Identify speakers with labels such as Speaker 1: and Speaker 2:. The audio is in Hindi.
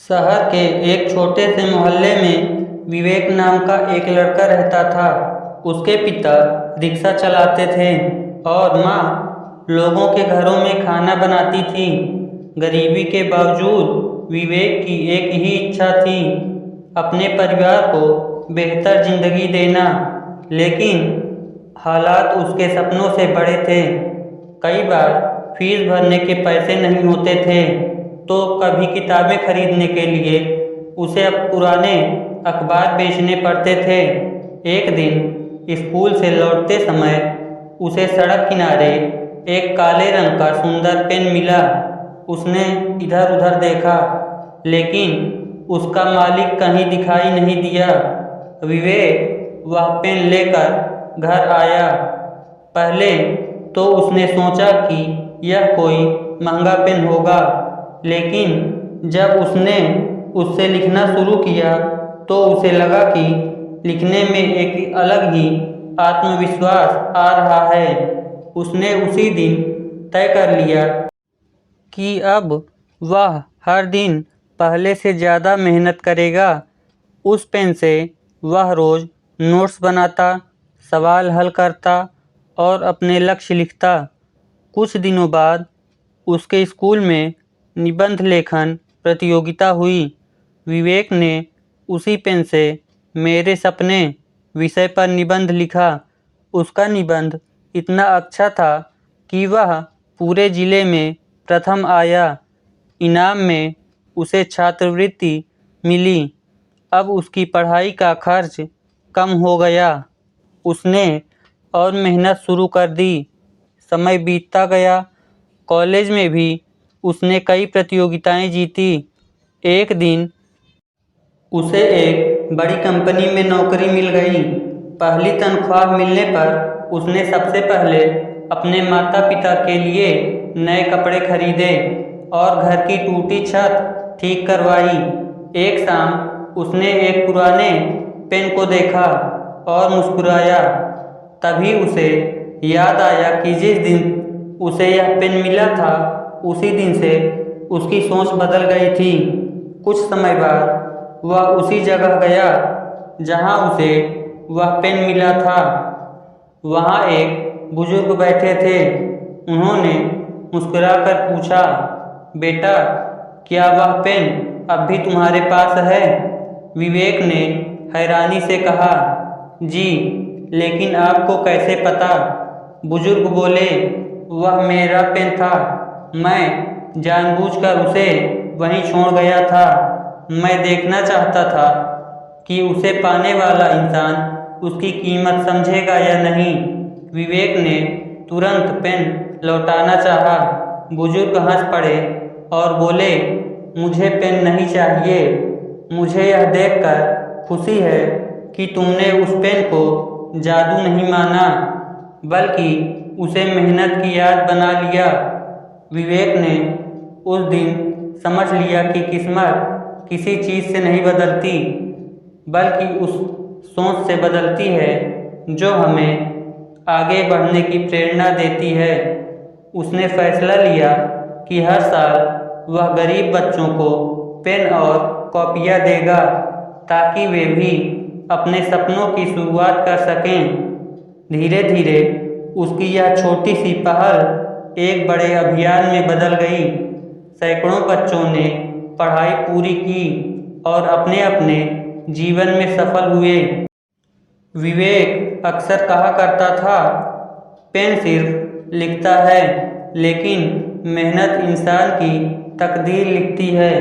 Speaker 1: शहर के एक छोटे से मोहल्ले में विवेक नाम का एक लड़का रहता था। उसके पिता रिक्शा चलाते थे और माँ लोगों के घरों में खाना बनाती थी। गरीबी के बावजूद विवेक की एक ही इच्छा थी, अपने परिवार को बेहतर जिंदगी देना। लेकिन हालात उसके सपनों से बड़े थे। कई बार फीस भरने के पैसे नहीं होते थे, तो कभी किताबें खरीदने के लिए उसे अब पुराने अखबार बेचने पड़ते थे। एक दिन स्कूल से लौटते समय उसे सड़क किनारे एक काले रंग का सुंदर पेन मिला। उसने इधर उधर देखा, लेकिन उसका मालिक कहीं दिखाई नहीं दिया। विवेक वह पेन लेकर घर आया। पहले तो उसने सोचा कि यह कोई महंगा पेन होगा, लेकिन जब उसने उससे लिखना शुरू किया तो उसे लगा कि लिखने में एक अलग ही आत्मविश्वास आ रहा है। उसने उसी दिन तय कर लिया कि अब वह हर दिन पहले से ज़्यादा मेहनत करेगा। उस पेन से वह रोज़ नोट्स बनाता, सवाल हल करता और अपने लक्ष्य लिखता। कुछ दिनों बाद उसके स्कूल में निबंध लेखन प्रतियोगिता हुई। विवेक ने उसी पेन से मेरे सपने विषय पर निबंध लिखा। उसका निबंध इतना अच्छा था कि वह पूरे जिले में प्रथम आया। इनाम में उसे छात्रवृत्ति मिली। अब उसकी पढ़ाई का खर्च कम हो गया। उसने और मेहनत शुरू कर दी। समय बीतता गया। कॉलेज में भी उसने कई प्रतियोगिताएं जीती। एक दिन उसे एक बड़ी कंपनी में नौकरी मिल गई। पहली तनख्वाह मिलने पर उसने सबसे पहले अपने माता पिता के लिए नए कपड़े खरीदे और घर की टूटी छत ठीक करवाई। एक शाम उसने एक पुराने पेन को देखा और मुस्कुराया। तभी उसे याद आया कि जिस दिन उसे यह पेन मिला था, उसी दिन से उसकी सोच बदल गई थी। कुछ समय बाद वह उसी जगह गया जहां उसे वह पेन मिला था। वहां एक बुजुर्ग बैठे थे। उन्होंने मुस्कुराकर पूछा, बेटा, क्या वह पेन अब भी तुम्हारे पास है? विवेक ने हैरानी से कहा, जी, लेकिन आपको कैसे पता? बुजुर्ग बोले, वह मेरा पेन था। मैं जानबूझकर उसे वहीं छोड़ गया था। मैं देखना चाहता था कि उसे पाने वाला इंसान उसकी कीमत समझेगा या नहीं। विवेक ने तुरंत पेन लौटाना चाहा। बुजुर्ग हंस पड़े और बोले, मुझे पेन नहीं चाहिए। मुझे यह देखकर खुशी है कि तुमने उस पेन को जादू नहीं माना, बल्कि उसे मेहनत की याद बना लिया। विवेक ने उस दिन समझ लिया कि किस्मत किसी चीज़ से नहीं बदलती, बल्कि उस सोच से बदलती है जो हमें आगे बढ़ने की प्रेरणा देती है। उसने फैसला लिया कि हर साल वह गरीब बच्चों को पेन और कॉपियाँ देगा, ताकि वे भी अपने सपनों की शुरुआत कर सकें। धीरे धीरे उसकी यह छोटी सी पहल एक बड़े अभियान में बदल गई। सैकड़ों बच्चों ने पढ़ाई पूरी की और अपने अपने जीवन में सफल हुए। विवेक अक्सर कहा करता था, पेन सिर्फ लिखता है, लेकिन मेहनत इंसान की तकदीर लिखती है।